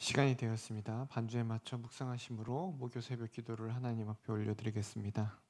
시간이 되었습니다. 반주에 맞춰 묵상하심으로 목요 새벽 기도를 하나님 앞에 올려드리겠습니다.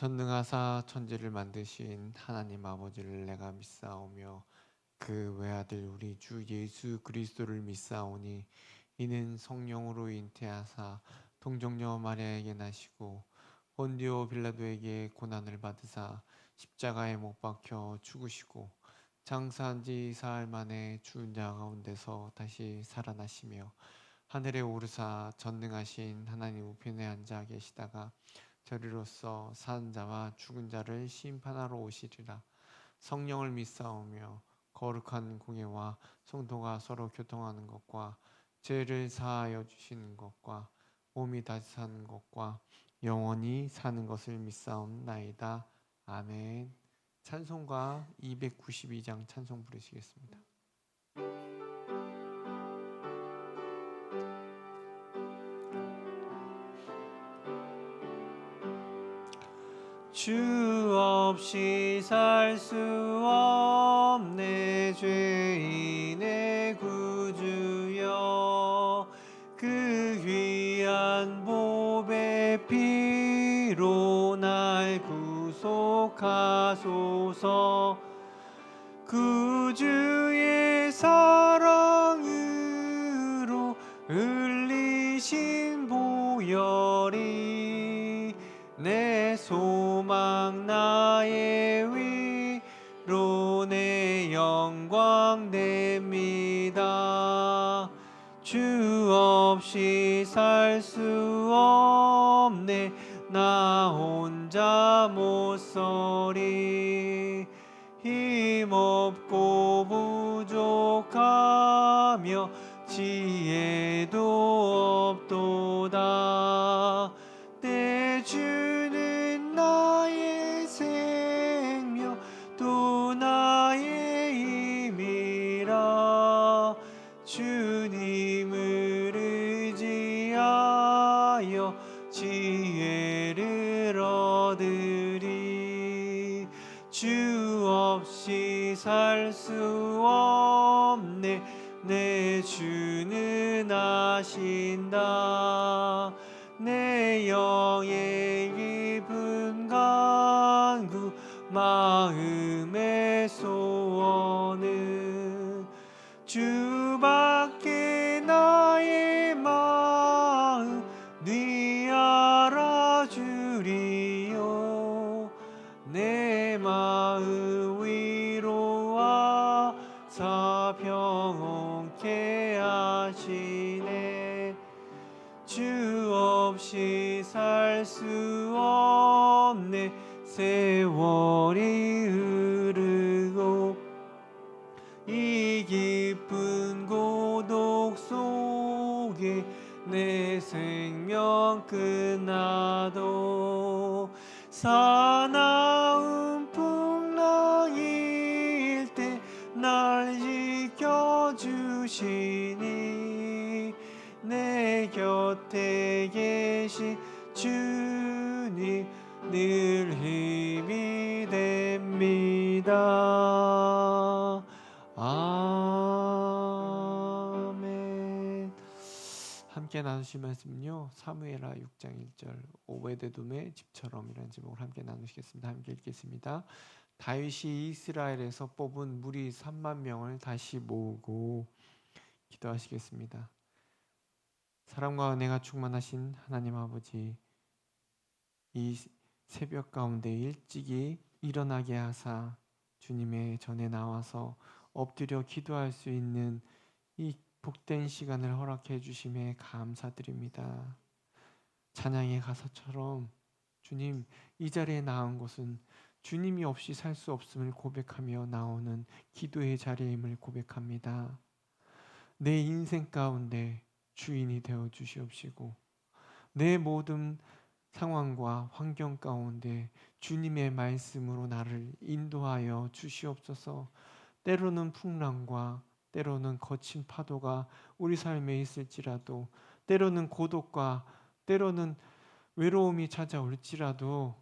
전능하사 천지를 만드신 하나님 아버지를 내가 믿사오며 그 외아들 우리 주 예수 그리스도를 믿사오니 이는 성령으로 잉태하사 동정녀 마리아에게 나시고 본디오 빌라도에게 고난을 받으사 십자가에 못 박혀 죽으시고 장사한 지 사흘 만에 죽은 자 가운데서 다시 살아나시며 하늘에 오르사 전능하신 하나님 우편에 앉아 계시다가 저리로서 사는 자와 죽은 자를 심판하러 오시리라. 성령을 믿사오며 거룩한 공예와 성도가 서로 교통하는 것과 죄를 사하여 주시는 것과 몸이 다시 사는 것과 영원히 사는 것을 믿사옵나이다. 아멘. 찬송가 292장 찬송 부르시겠습니다. 주 없이 살 수 없네 죄인의 구주여 그 귀한 보배 피로 날 구속하소서 구주의 사랑으로 흘리신 보혈이 내 소망 나의 위로 내 영광 됩니다. 주 없이 살 수 없네 나 혼자 못 서리 힘없고 부족하며 지혜도 없도다 내 주는 나의 생명 또 나의 힘이라 주님을 의지하여 지혜를 얻으리 주 없이 살 수 없네 내 주는 아신다 내 영의 깊은 간구 마음의 소원은 주밖에 나의 마음 네 알아주리요 내 마음 위로하사 평온케 하시네 주 없이 살 수 없네 세월이 흐르고 이 깊은 고독 속에 내 생명 끝나도 사나운 풍랑일 때 날 지켜주시니 내 곁에 계신 주님 늘 힘이 됩니다. 아멘. 함께 나누실 말씀은요 사무엘하 6장 1절 오베데돔의 집처럼이라는 제목을 함께 나누시겠습니다. 함께 읽겠습니다. 다윗이 이스라엘에서 뽑은 무리 3만 명을 다시 모으고 기도하시겠습니다. 사랑과 은혜가 충만하신 하나님 아버지, 이 새벽 가운데 일찍이 일어나게 하사 주님의 전에 나와서 엎드려 기도할 수 있는 이 복된 시간을 허락해 주심에 감사드립니다. 찬양의 가사처럼 주님, 이 자리에 나온 것은 주님이 없이 살 수 없음을 고백하며 나오는 기도의 자리임을 고백합니다. 내 인생 가운데 주인이 되어 주시옵시고 내 모든 상황과 환경 가운데 주님의 말씀으로 나를 인도하여 주시옵소서. 때로는 풍랑과 때로는 거친 파도가 우리 삶에 있을지라도, 때로는 고독과 때로는 외로움이 찾아올지라도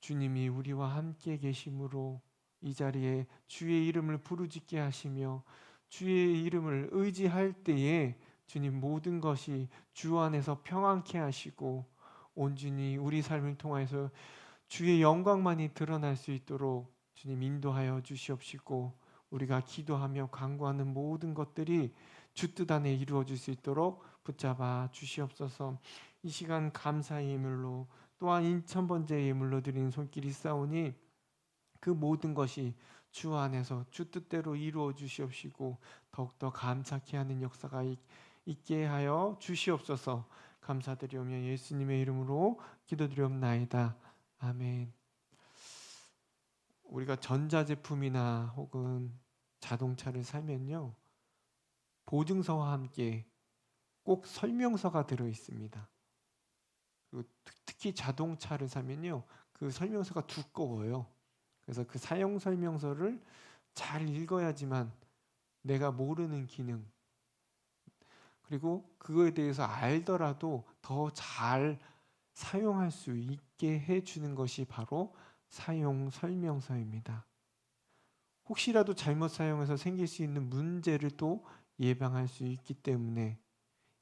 주님이 우리와 함께 계심으로 이 자리에 주의 이름을 부르짖게 하시며 주의 이름을 의지할 때에 주님 모든 것이 주 안에서 평안케 하시고 온전히 우리 삶을 통해서 주의 영광만이 드러날 수 있도록 주님 인도하여 주시옵시고, 우리가 기도하며 간구하는 모든 것들이 주 뜻 안에 이루어질 수 있도록 붙잡아 주시옵소서. 이 시간 감사의 예물로 또한 인천번제의 예물로 드리는 손길이 싸우니 그 모든 것이 주 안에서 주 뜻대로 이루어 주시옵시고 더욱더 감사케 하는 역사가 있게 하여 주시옵소서. 감사드리오며 예수님의 이름으로 기도드리옵나이다. 아멘. 우리가 전자제품이나 혹은 자동차를 사면요, 보증서와 함께 꼭 설명서가 들어 있습니다. 그리고 특히 자동차를 사면요, 그 설명서가 두꺼워요. 그래서 그 사용 설명서를 잘 읽어야지만 내가 모르는 기능, 그리고 그거에 대해서 알더라도 더 잘 사용할 수 있게 해주는 것이 바로 사용 설명서입니다. 혹시라도 잘못 사용해서 생길 수 있는 문제를 또 예방할 수 있기 때문에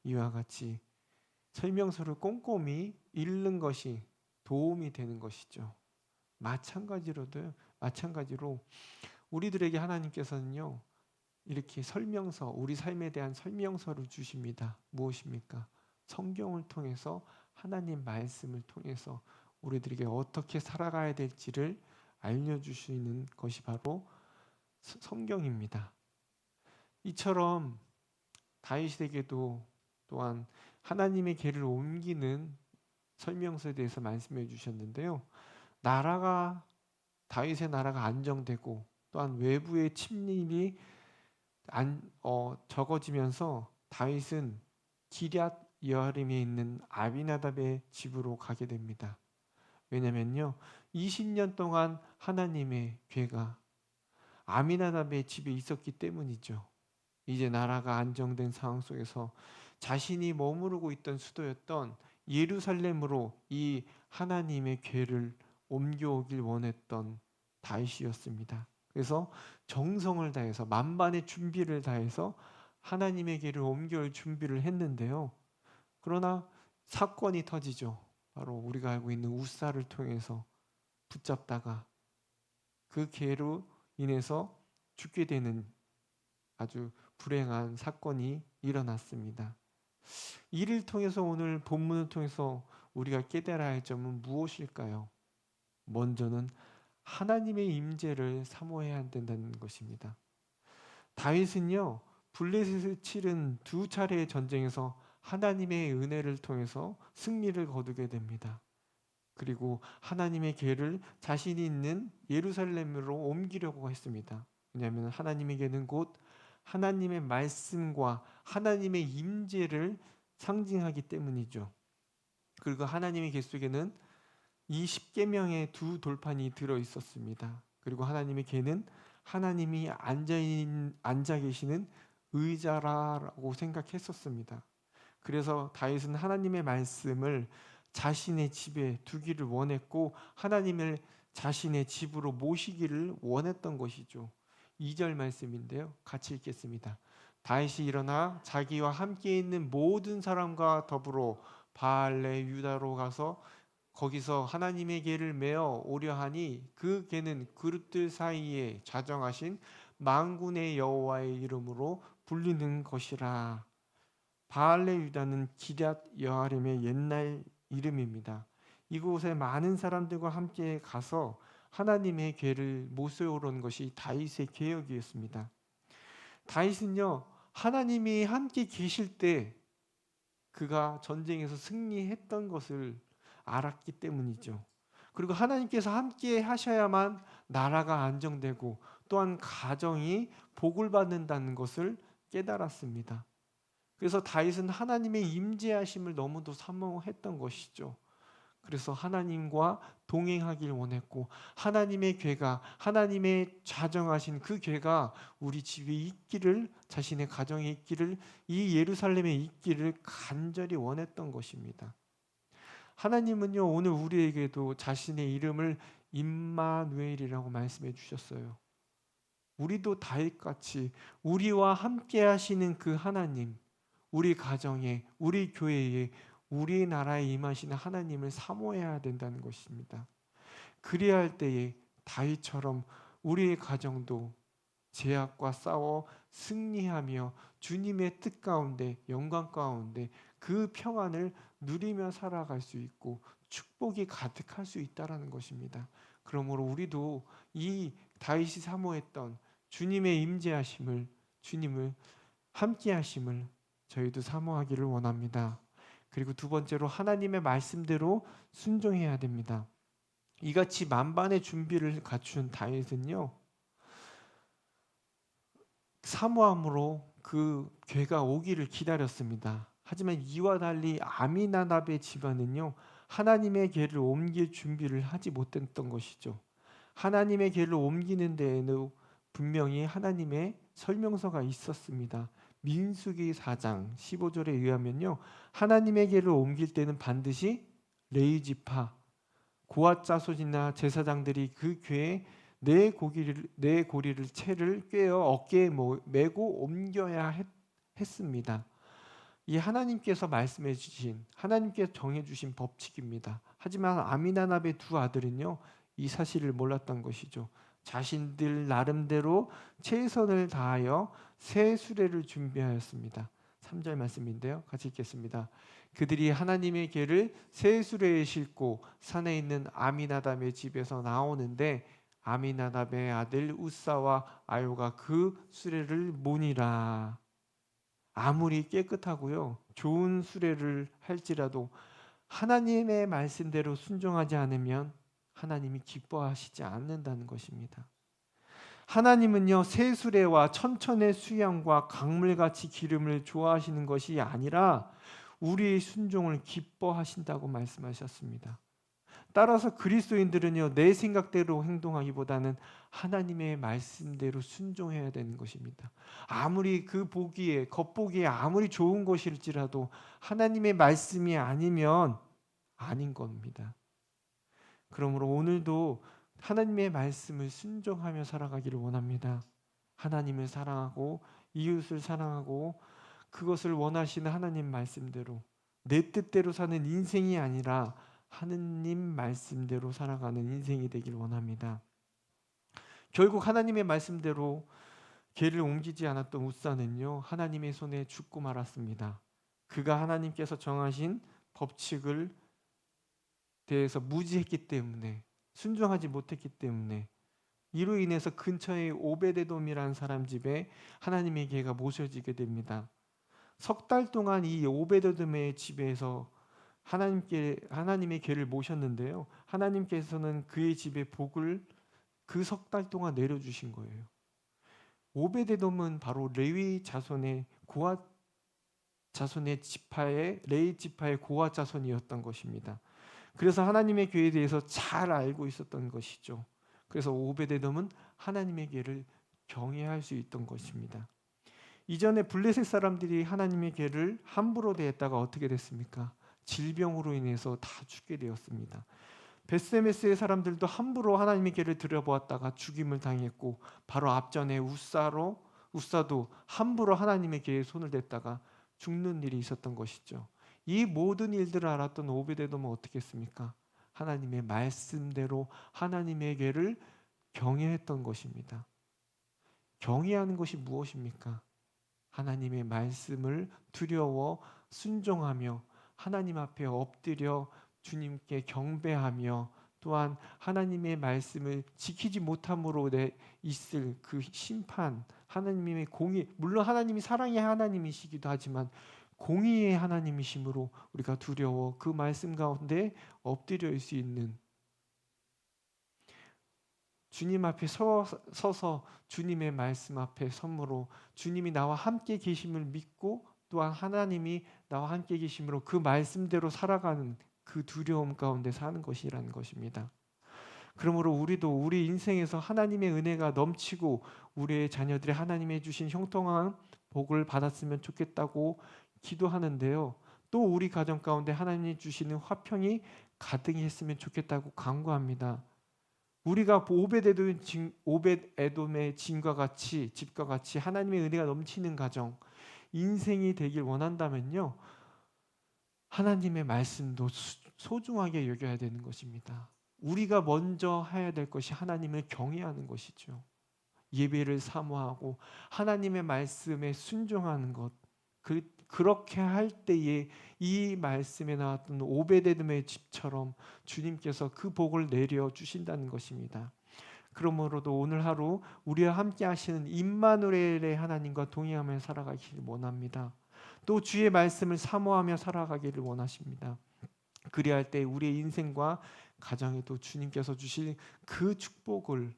이와 같이 설명서를 꼼꼼히 읽는 것이 도움이 되는 것이죠. 마찬가지로 우리들에게 하나님께서는요, 이렇게 설명서, 우리 삶에 대한 설명서를 주십니다. 무엇입니까? 성경을 통해서, 하나님 말씀을 통해서 우리들에게 어떻게 살아가야 될지를 알려주시는 것이 바로 성경입니다. 이처럼 다윗에게도 또한 하나님의 계를 옮기는 설명서에 대해서 말씀해 주셨는데요. 다윗의 나라가 안정되고 또한 외부의 침입이 적어지면서 다윗은 기럇 여아림에 있는 아비나답의 집으로 가게 됩니다. 왜냐면요, 20년 동안 하나님의 궤가 아미나답의 집에 있었기 때문이죠. 이제 나라가 안정된 상황 속에서 자신이 머무르고 있던 수도였던 예루살렘으로 이 하나님의 궤를 옮겨오길 원했던 다윗이었습니다. 그래서 정성을 다해서 만반의 준비를 다해서 하나님의 궤를 옮겨올 준비를 했는데요. 그러나 사건이 터지죠. 바로 우리가 알고 있는 우사를 통해서 붙잡다가 그 궤로 인해서 죽게 되는 아주 불행한 사건이 일어났습니다. 이를 통해서 오늘 본문을 통해서 우리가 깨달아야 할 점은 무엇일까요? 먼저는 하나님의 임재를 사모해야 된다는 것입니다. 다윗은요, 블레셋을 치른 두 차례의 전쟁에서 하나님의 은혜를 통해서 승리를 거두게 됩니다. 그리고 하나님의 궤를 자신이 있는 예루살렘으로 옮기려고 했습니다. 왜냐하면 하나님의 궤는 곧 하나님의 말씀과 하나님의 임재를 상징하기 때문이죠. 그리고 하나님의 궤 속에는 이 십계명의 두 돌판이 들어 있었습니다. 그리고 하나님의 궤는 하나님이 앉아 계시는 의자라고 생각했었습니다. 그래서 다윗은 하나님의 말씀을 자신의 집에 두기를 원했고 하나님을 자신의 집으로 모시기를 원했던 것이죠. 2절 말씀인데요, 같이 읽겠습니다. 다윗이 일어나 자기와 함께 있는 모든 사람과 더불어 바알레 유다로 가서 거기서 하나님의 궤를 메어 오려 하니 그 궤는 그릇들 사이에 자정하신 만군의 여호와의 이름으로 불리는 것이라. 바알레 유다는 기럇 여아림의 옛날 이름입니다. 이곳에 많은 사람들과 함께 가서 하나님의 궤를 모셔오려는 것이 다윗의 계획이었습니다. 다윗은요, 하나님이 함께 계실 때 그가 전쟁에서 승리했던 것을 알았기 때문이죠. 그리고 하나님께서 함께 하셔야만 나라가 안정되고 또한 가정이 복을 받는다는 것을 깨달았습니다. 그래서 다윗은 하나님의 임재하심을 너무도 사모했던 것이죠. 그래서 하나님과 동행하길 원했고, 하나님의 괴가, 하나님의 자정하신 그 괴가 우리 집에 있기를, 자신의 가정에 있기를, 이 예루살렘에 있기를 간절히 원했던 것입니다. 하나님은요, 오늘 우리에게도 자신의 이름을 임마누엘이라고 말씀해 주셨어요. 우리도 다윗같이 우리와 함께 하시는 그 하나님, 우리 가정에, 우리 교회에, 우리나라에 임하시는 하나님을 사모해야 된다는 것입니다. 그리야 할 때에 다윗처럼 우리의 가정도 죄악과 싸워 승리하며 주님의 뜻 가운데, 영광 가운데 그 평안을 누리며 살아갈 수 있고 축복이 가득할 수 있다는 것입니다. 그러므로 우리도 이 다윗이 사모했던 주님의 임재하심을, 주님을 함께 하심을 저희도 사모하기를 원합니다. 그리고 두 번째로 하나님의 말씀대로 순종해야 됩니다. 이같이 만반의 준비를 갖춘 다윗은요, 사모함으로 그 괴가 오기를 기다렸습니다. 하지만 이와 달리 아미나답의 집안은요, 하나님의 괴를 옮길 준비를 하지 못했던 것이죠. 하나님의 괴를 옮기는 데에는 분명히 하나님의 설명서가 있었습니다. 민수기 4장 15절에 의하면요, 하나님의 괴를 옮길 때는 반드시 레위 지파, 고앗 자손이나 제사장들이 그 괴에 내 고리를 채를 꿰어 어깨에 메고 옮겨야 했습니다. 이 하나님께서 말씀해 주신, 하나님께서 정해 주신 법칙입니다. 하지만 아미나답의 두 아들은요, 이 사실을 몰랐던 것이죠. 자신들 나름대로 최선을 다하여 새 수레를 준비하였습니다. 3절 말씀인데요, 같이 읽겠습니다. 그들이 하나님의 궤를 새 수레에 싣고 산에 있는 아미나답의 집에서 나오는데 아미나답의 아들 우사와 아요가 그 수레를 모니라. 아무리 깨끗하고요, 좋은 수레를 할지라도 하나님의 말씀대로 순종하지 않으면 하나님이 기뻐하시지 않는다는 것입니다. 하나님은요, 새 수레와 천천의 수양과 강물같이 기름을 좋아하시는 것이 아니라 우리의 순종을 기뻐하신다고 말씀하셨습니다. 따라서 그리스도인들은요, 내 생각대로 행동하기보다는 하나님의 말씀대로 순종해야 되는 것입니다. 아무리 그 보기에, 겉보기에 아무리 좋은 것일지라도 하나님의 말씀이 아니면 아닌 겁니다. 그러므로 오늘도 하나님의 말씀을 순종하며 살아가기를 원합니다. 하나님을 사랑하고 이웃을 사랑하고 그것을 원하시는 하나님 말씀대로, 내 뜻대로 사는 인생이 아니라 하느님 말씀대로 살아가는 인생이 되길 원합니다. 결국 하나님의 말씀대로 궤를 옮기지 않았던 우사는요, 하나님의 손에 죽고 말았습니다. 그가 하나님께서 정하신 법칙을 대해서 무지했기 때문에, 순종하지 못했기 때문에, 이로 인해서 근처에 오베데돔이라는 사람 집에 하나님의 궤가 모셔지게 됩니다. 석 달 동안 이 오베데돔의 집에서 하나님의 궤를 모셨는데요, 하나님께서는 그의 집에 복을 그 석 달 동안 내려주신 거예요. 오베데돔은 바로 레위 자손의 고앗 자손의 지파의 레위 지파의 고앗 자손이었던 것입니다. 그래서 하나님의 궤에 대해서 잘 알고 있었던 것이죠. 그래서 오베데돔은 하나님의 궤를 경외할 수 있던 것입니다. 이전에 블레셋 사람들이 하나님의 궤를 함부로 대했다가 어떻게 됐습니까? 질병으로 인해서 다 죽게 되었습니다. 베스메스의 사람들도 함부로 하나님의 궤를 들여보았다가 죽임을 당했고, 바로 앞전에 우사도 함부로 하나님의 궤에 손을 댔다가 죽는 일이 있었던 것이죠. 이 모든 일들을 알았던 오베데돔은 어떻게 했습니까? 하나님의 말씀대로 하나님의 궤를 경외했던 것입니다. 경외하는 것이 무엇입니까? 하나님의 말씀을 두려워 순종하며 하나님 앞에 엎드려 주님께 경배하며, 또한 하나님의 말씀을 지키지 못함으로 있을 그 심판, 하나님의 공의, 물론 하나님이 사랑의 하나님이시기도 하지만 공의의 하나님이심으로 우리가 두려워 그 말씀 가운데 엎드릴 수 있는, 주님 앞에 서서 주님의 말씀 앞에 선물로 주님이 나와 함께 계심을 믿고, 또한 하나님이 나와 함께 계심으로 그 말씀대로 살아가는 그 두려움 가운데 사는 것이라는 것입니다. 그러므로 우리도 우리 인생에서 하나님의 은혜가 넘치고 우리의 자녀들이 하나님이 주신 형통한 복을 받았으면 좋겠다고 기도하는데요. 또 우리 가정 가운데 하나님이 주시는 화평이 가득히 했으면 좋겠다고 간구합니다. 우리가 오벳에돔의 진과 같이 집과 같이 하나님의 은혜가 넘치는 가정, 인생이 되길 원한다면요. 하나님의 말씀도 소중하게 여겨야 되는 것입니다. 우리가 먼저 해야 될 것이 하나님을 경외하는 것이죠. 예배를 사모하고 하나님의 말씀에 순종하는 것. 그렇게 할 때에 이 말씀에 나왔던 오베데돔의 집처럼 주님께서 그 복을 내려 주신다는 것입니다. 그러므로도 오늘 하루 우리와 함께 하시는 임마누엘의 하나님과 동행하며 살아가기를 원합니다. 또 주의 말씀을 사모하며 살아가기를 원하십니다. 그리할 때 우리의 인생과 가정에도 주님께서 주실 그 축복을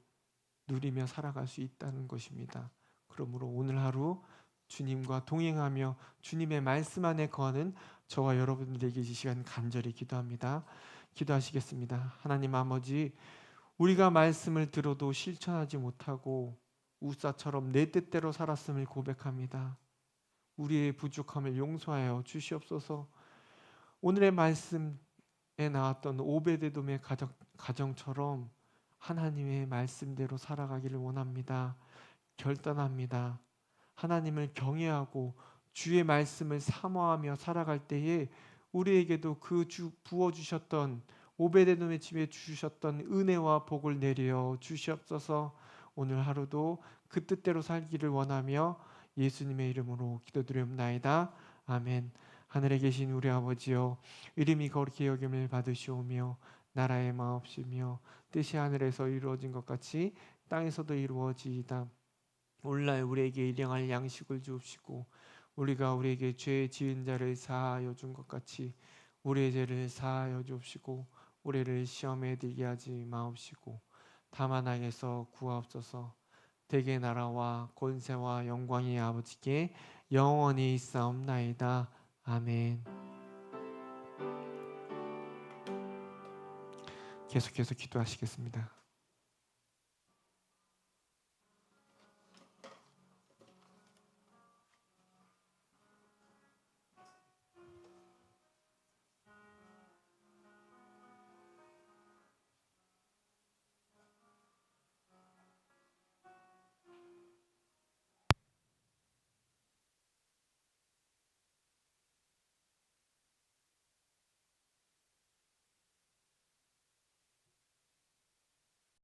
누리며 살아갈 수 있다는 것입니다. 그러므로 오늘 하루 주님과 동행하며 주님의 말씀 안에 거하는 저와 여러분들에게 이 시간 간절히 기도합니다. 기도하시겠습니다. 하나님 아버지, 우리가 말씀을 들어도 실천하지 못하고 우사처럼 내 뜻대로 살았음을 고백합니다. 우리의 부족함을 용서하여 주시옵소서. 오늘의 말씀에 나왔던 오베데돔의 가정처럼 하나님의 말씀대로 살아가기를 원합니다. 결단합니다. 하나님을 경외하고 주의 말씀을 사모하며 살아갈 때에 우리에게도 그 주 부어주셨던 오베데돔의 집에 주셨던 은혜와 복을 내려 주시옵소서. 오늘 하루도 그 뜻대로 살기를 원하며 예수님의 이름으로 기도드리옵나이다. 아멘. 하늘에 계신 우리 아버지여, 이름이 거룩히 여김을 받으시오며 나라의 마옵시며 뜻이 하늘에서 이루어진 것 같이 땅에서도 이루어지이다. 오늘날 우리에게 일용할 양식을 주옵시고 우리가 우리에게 죄 지은 자를 사하여 준 것 같이 우리의 죄를 사하여 주옵시고 우리를 시험에 들게 하지 마옵시고 다만 악에서 구하옵소서. 대개 나라와 권세와 영광이 아버지께 영원히 있사옵나이다. 아멘. 계속해서 기도하시겠습니다.